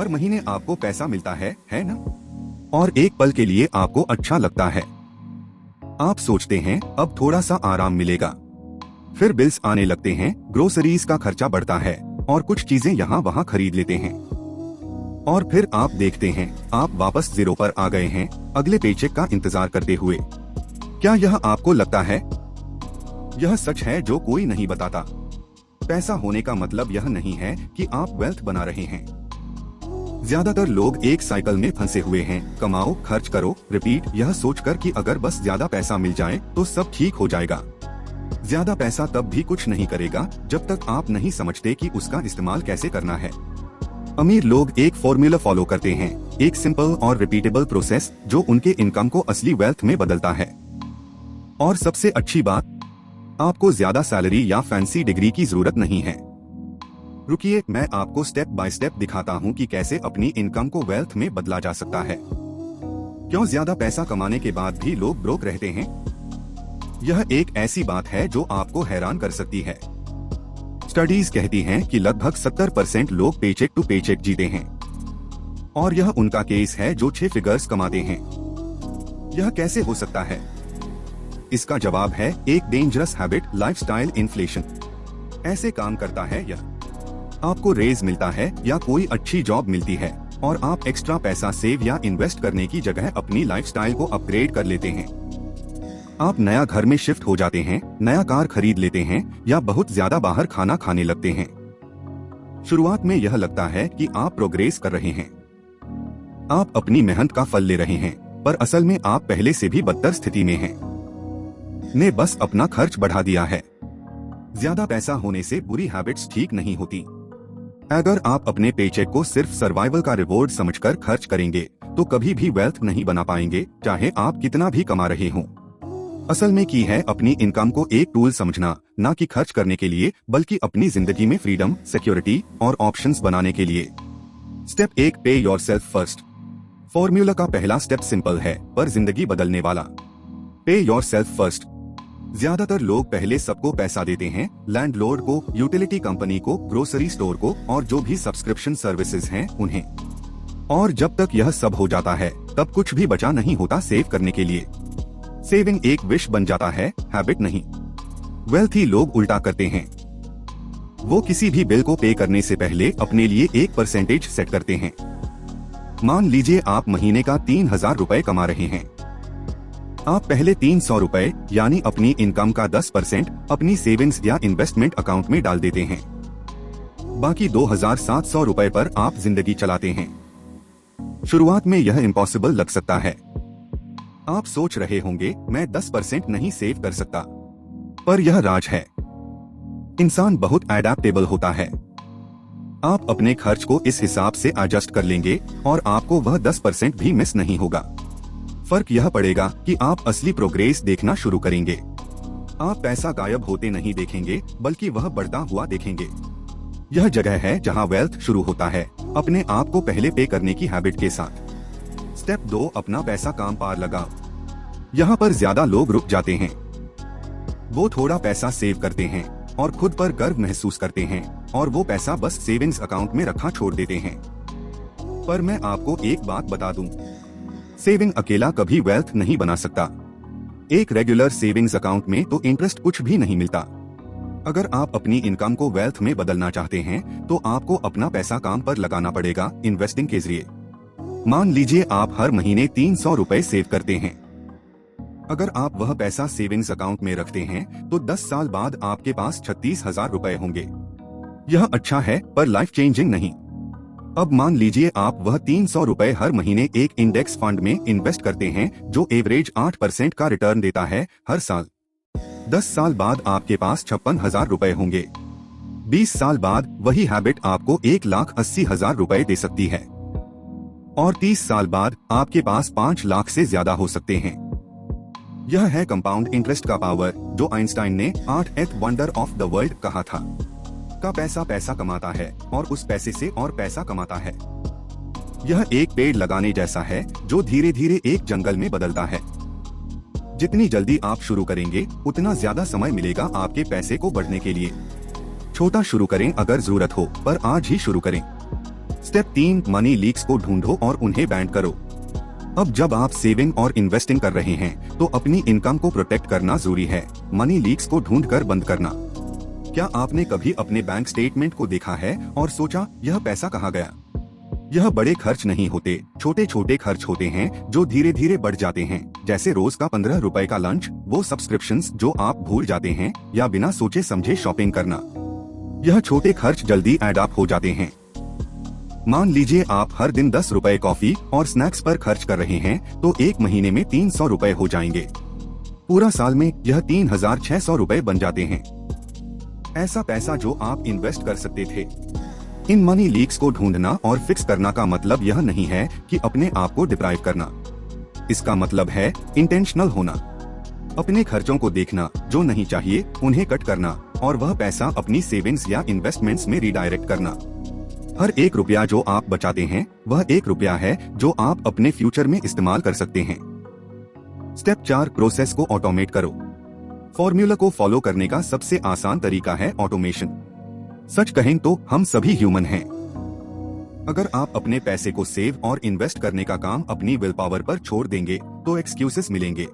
हर महीने आपको पैसा मिलता है ना? और एक पल के लिए आपको अच्छा लगता है। आप सोचते हैं अब थोड़ा सा आराम मिलेगा। फिर बिल्स आने लगते हैं, ग्रोसरीज का खर्चा बढ़ता है और कुछ चीजें यहाँ वहाँ खरीद लेते हैं। और फिर आप देखते हैं आप वापस जीरो पर आ गए हैं, अगले पेचेक का इंतजार करते हुए। क्या यह आपको लगता है? यह सच है जो कोई नहीं बताता। पैसा होने का मतलब यह नहीं है कि आप वेल्थ बना रहे हैं। ज्यादातर लोग एक साइकिल में फंसे हुए हैं, कमाओ, खर्च करो, रिपीट, यह सोचकर कि अगर बस ज्यादा पैसा मिल जाए तो सब ठीक हो जाएगा। ज्यादा पैसा तब भी कुछ नहीं करेगा जब तक आप नहीं समझते कि उसका इस्तेमाल कैसे करना है। अमीर लोग एक फॉर्मूला फॉलो करते हैं, एक सिंपल और रिपीटेबल प्रोसेस जो उनके इनकम को असली वेल्थ में बदलता है। और सबसे अच्छी बात, आपको ज्यादा सैलरी या फैंसी डिग्री की जरूरत नहीं है। रुकिए, मैं आपको स्टेप बाय स्टेप दिखाता हूँ कि कैसे अपनी इनकम को वेल्थ में बदला जा सकता है। क्यों ज्यादा पैसा कमाने के बाद भी लोग ब्रोक रहते हैं? यह एक ऐसी बात है जो आपको हैरान कर सकती है। स्टडीज कहती हैं कि लगभग 70% लोग पेचेक टू पेचेक जीते हैं, और यह उनका केस है जो 6 फिगर्स कमाते हैं। यह कैसे हो सकता है? इसका जवाब है एक डेंजरस हैबिट, लाइफस्टाइल इन्फ्लेशन। ऐसे काम करता है यह। आपको रेज मिलता है या कोई अच्छी जॉब मिलती है और आप एक्स्ट्रा पैसा सेव या इन्वेस्ट करने की जगह अपनी लाइफस्टाइल को अपग्रेड कर लेते हैं। आप नया घर में शिफ्ट हो जाते हैं, नया कार खरीद लेते हैं या बहुत ज्यादा बाहर खाना खाने लगते हैं। शुरुआत में यह लगता है कि आप प्रोग्रेस कर रहे हैं, आप अपनी मेहनत का फल ले रहे हैं, पर असल में आप पहले से भी बदतर स्थिति में हैं। ने बस अपना खर्च बढ़ा दिया है। ज्यादा पैसा होने से बुरी हैबिट्स ठीक नहीं होती। अगर आप अपने पेचेक को सिर्फ सर्वाइवल का रिवॉर्ड समझकर खर्च करेंगे तो कभी भी वेल्थ नहीं बना पाएंगे, चाहे आप कितना भी कमा रहे हों। असल में की है अपनी इनकम को एक टूल समझना, ना कि खर्च करने के लिए, बल्कि अपनी जिंदगी में फ्रीडम, सिक्योरिटी और ऑप्शंस बनाने के लिए। स्टेप 1, पे योरसेल्फ फर्स्ट। फॉर्मूला का पहला स्टेप सिंपल है पर जिंदगी बदलने वाला। पे योरसेल्फ फर्स्ट। ज्यादातर लोग पहले सबको पैसा देते हैं, लैंडलॉर्ड को, यूटिलिटी कंपनी को, ग्रोसरी स्टोर को और जो भी सब्सक्रिप्शन सर्विसेज हैं उन्हें। और जब तक यह सब हो जाता है तब कुछ भी बचा नहीं होता सेव करने के लिए। सेविंग एक विश बन जाता है, हैबिट नहीं। वेल्थी लोग उल्टा करते हैं। वो किसी भी बिल को पे करने से पहले अपने लिए एक परसेंटेज सेट करते हैं। मान लीजिए आप महीने का 3000 रुपए कमा रहे हैं। आप पहले 300 रुपए यानी अपनी इनकम का 10% अपनी सेविंग्स या इन्वेस्टमेंट अकाउंट में डाल देते हैं। बाकी 2700 रुपए पर आप जिंदगी चलाते हैं। शुरुआत में यह इम्पॉसिबल लग सकता है। आप सोच रहे होंगे मैं 10% नहीं सेव कर सकता, पर यह राज है। इंसान बहुत एडेप्टेबल होता है। आप अपने खर्च को इस हिसाब से एडजस्ट कर लेंगे और आपको वह 10% भी मिस नहीं होगा। फर्क यह पड़ेगा कि आप असली प्रोग्रेस देखना शुरू करेंगे। आप पैसा गायब होते नहीं देखेंगे, बल्कि वह बढ़ता हुआ देखेंगे। यह जगह है जहां वेल्थ शुरू होता है, अपने आप को पहले पे करने की हैबिट के साथ। स्टेप 2, अपना पैसा काम पार लगाओ। यहाँ पर ज्यादा लोग रुक जाते हैं। वो थोड़ा पैसा सेव करते हैं और खुद पर गर्व महसूस करते हैं और वो पैसा बस सेविंग्स अकाउंट में रखा छोड़ देते हैं। पर मैं आपको एक बात बता दूं, सेविंग अकेला कभी वेल्थ नहीं बना सकता। एक रेगुलर सेविंग्स अकाउंट में तो इंटरेस्ट कुछ भी नहीं मिलता। अगर आप अपनी इनकम को वेल्थ में बदलना चाहते हैं तो आपको अपना पैसा काम पर लगाना पड़ेगा, इन्वेस्टिंग के जरिए। मान लीजिए आप हर महीने 300 रुपए सेव करते हैं। अगर आप वह पैसा सेविंग्स अकाउंट में रखते हैं तो 10 साल बाद आपके पास 36,000 रुपए होंगे। यह अच्छा है पर लाइफ चेंजिंग नहीं। अब मान लीजिए आप वह 300 रुपए हर महीने एक इंडेक्स फंड में इन्वेस्ट करते हैं जो एवरेज 8% का रिटर्न देता है हर साल। 10 साल बाद आपके पास 56,000 रुपए होंगे। 20 साल बाद वही हैबिट आपको 1,80,000 रुपए दे सकती है और 30 साल बाद आपके पास 5 लाख से ज्यादा हो सकते हैं। यह है कंपाउंड इंटरेस्ट का पावर, जो आइंस्टाइन ने 8th wonder of the world कहा था। का पैसा पैसा कमाता है और उस पैसे से और पैसा कमाता है। यह एक पेड़ लगाने जैसा है जो धीरे धीरे एक जंगल में बदलता है। जितनी जल्दी आप शुरू करेंगे उतना ज्यादा समय मिलेगा आपके पैसे को बढ़ने के लिए। छोटा शुरू करें अगर जरूरत हो, पर आज ही शुरू करें। स्टेप 3, मनी लीक्स को ढूंढो और उन्हें बैन करो। अब जब आप सेविंग और इन्वेस्टिंग कर रहे हैं तो अपनी इनकम को प्रोटेक्ट करना जरूरी है। मनी लीक्स को ढूंढकर बंद करना। क्या आपने कभी अपने बैंक स्टेटमेंट को देखा है और सोचा यह पैसा कहाँ गया? यह बड़े खर्च नहीं होते, छोटे छोटे खर्च होते हैं जो धीरे धीरे बढ़ जाते हैं, जैसे रोज का 15 रुपए का लंच, वो सब्सक्रिप्शंस जो आप भूल जाते हैं, या बिना सोचे समझे शॉपिंग करना। यह छोटे खर्च जल्दी ऐड अप हो जाते हैं। मान लीजिए आप हर दिन 10 रुपए कॉफी और स्नैक्स पर खर्च कर रहे हैं, तो एक महीने में 300 रुपए हो जाएंगे। पूरा साल में यह 3600 रुपए बन जाते हैं। ऐसा पैसा जो आप इन्वेस्ट कर सकते थे। इन मनी लीक्स को ढूंढना और फिक्स करना का मतलब यह नहीं है कि अपने आप को डिप्राइव करना। इसका मतलब है इंटेंशनल होना, अपने खर्चों को देखना, जो नहीं चाहिए उन्हें कट करना और वह पैसा अपनी सेविंग्स या इन्वेस्टमेंट्स में रिडायरेक्ट करना। हर एक रुपया जो आप बचाते हैं वह एक रुपया है जो आप अपने फ्यूचर में इस्तेमाल कर सकते हैं। स्टेप 4, प्रोसेस को ऑटोमेट करो। फॉर्मूला को फॉलो करने का सबसे आसान तरीका है ऑटोमेशन। सच कहें तो हम सभी ह्यूमन हैं। अगर आप अपने पैसे को सेव और इन्वेस्ट करने का काम अपनी विल पावर पर छोड़ देंगे तो एक्सक्यूजेस मिलेंगे।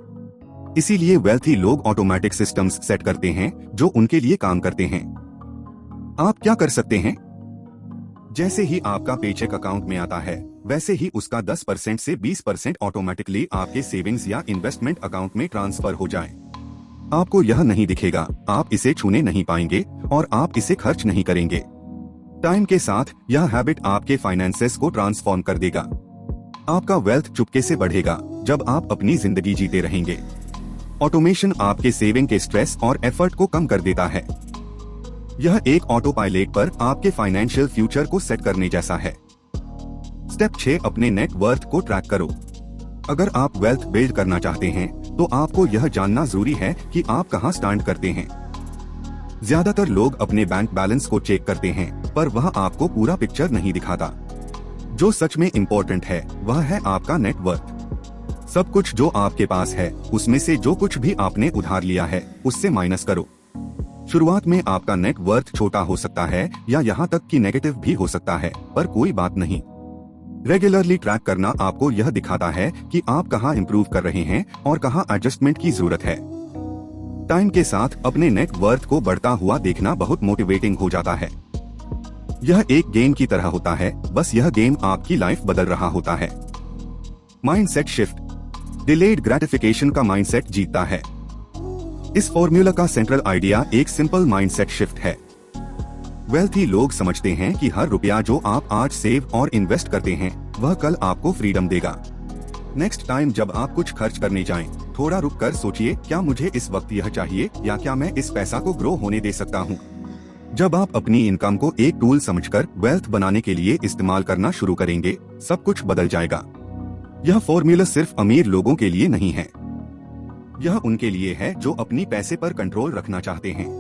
इसीलिए वेल्थी लोग ऑटोमेटिक सिस्टम्स सेट करते हैं जो उनके लिए काम करते हैं। आप क्या कर सकते हैं? जैसे ही आपका पेचेक अकाउंट में आता है, वैसे ही उसका 10% से 20% ऑटोमेटिकली आपके सेविंग्स या इन्वेस्टमेंट अकाउंट में ट्रांसफर हो जाए। आपको यह नहीं दिखेगा, आप इसे छूने नहीं पाएंगे और आप इसे खर्च नहीं करेंगे। टाइम के साथ यह हैबिट आपके फाइनेंसेस को ट्रांसफॉर्म कर देगा। आपका वेल्थ चुपके से बढ़ेगा जब आप अपनी जिंदगी जीते रहेंगे। ऑटोमेशन आपके सेविंग के स्ट्रेस और एफर्ट को कम कर देता है। यह एक ऑटो पायलट पर आपके फाइनेंशियल फ्यूचर को सेट करने जैसा है। स्टेप 6, अपने नेट वर्थ को ट्रैक करो। अगर आप वेल्थ बिल्ड करना चाहते हैं तो आपको यह जानना जरूरी है कि आप कहां स्टैंड करते हैं। ज्यादातर लोग अपने बैंक बैलेंस को चेक करते हैं, पर वह आपको पूरा पिक्चर नहीं दिखाता। जो सच में इम्पोर्टेंट है वह है आपका नेट वर्थ। सब कुछ जो आपके पास है उसमें से जो कुछ भी आपने उधार लिया है उससे माइनस करो। शुरुआत में आपका नेट वर्थ छोटा हो सकता है या यहाँ तक कि नेगेटिव भी हो सकता है, पर कोई बात नहीं। रेगुलरली ट्रैक करना आपको यह दिखाता है कि आप कहाँ इम्प्रूव कर रहे हैं और कहाँ एडजस्टमेंट की जरूरत है। टाइम के साथ अपने नेट वर्थ को बढ़ता हुआ देखना बहुत मोटिवेटिंग हो जाता है। यह एक गेम की तरह होता है, बस यह गेम आपकी लाइफ बदल रहा होता है। Mindset shift. डिलेड ग्रेटिफिकेशन का माइंडसेट जीतता है। इस फॉर्मूला का सेंट्रल आइडिया एक सिंपल माइंडसेट शिफ्ट है। वेल्थी लोग समझते हैं कि हर रुपया जो आप आज सेव और इन्वेस्ट करते हैं वह कल आपको फ्रीडम देगा। नेक्स्ट टाइम जब आप कुछ खर्च करने जाएं, थोड़ा रुक कर सोचिए, क्या मुझे इस वक्त यह चाहिए या क्या मैं इस पैसा को ग्रो होने दे सकता हूँ। जब आप अपनी इनकम को एक टूल समझकर वेल्थ बनाने के लिए इस्तेमाल करना शुरू करेंगे, सब कुछ बदल जाएगा। यह फॉर्मूला सिर्फ अमीर लोगों के लिए नहीं है, यह उनके लिए है जो अपनी पैसे पर कंट्रोल रखना चाहते हैं।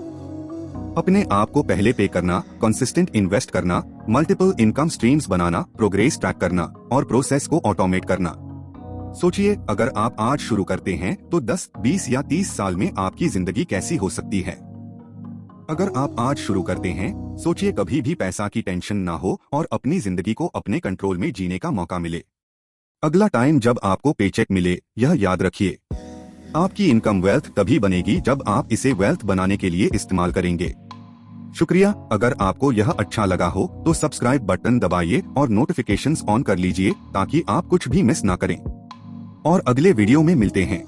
अपने आप को पहले पे करना, कंसिस्टेंट इन्वेस्ट करना, मल्टीपल इनकम स्ट्रीम्स बनाना, प्रोग्रेस ट्रैक करना और प्रोसेस को ऑटोमेट करना। सोचिए, अगर आप आज शुरू करते हैं तो 10, 20 या 30 साल में आपकी जिंदगी कैसी हो सकती है। अगर आप आज शुरू करते हैं, सोचिए कभी भी पैसा की टेंशन ना हो और अपनी जिंदगी को अपने कंट्रोल में जीने का मौका मिले। अगला टाइम जब आपको पेचेक मिले, यह याद रखिए, आपकी इनकम वेल्थ तभी बनेगी जब आप इसे वेल्थ बनाने के लिए इस्तेमाल करेंगे। शुक्रिया। अगर आपको यह अच्छा लगा हो तो सब्सक्राइब बटन दबाइए और नोटिफिकेशंस ऑन कर लीजिए ताकि आप कुछ भी मिस ना करें। और अगले वीडियो में मिलते हैं।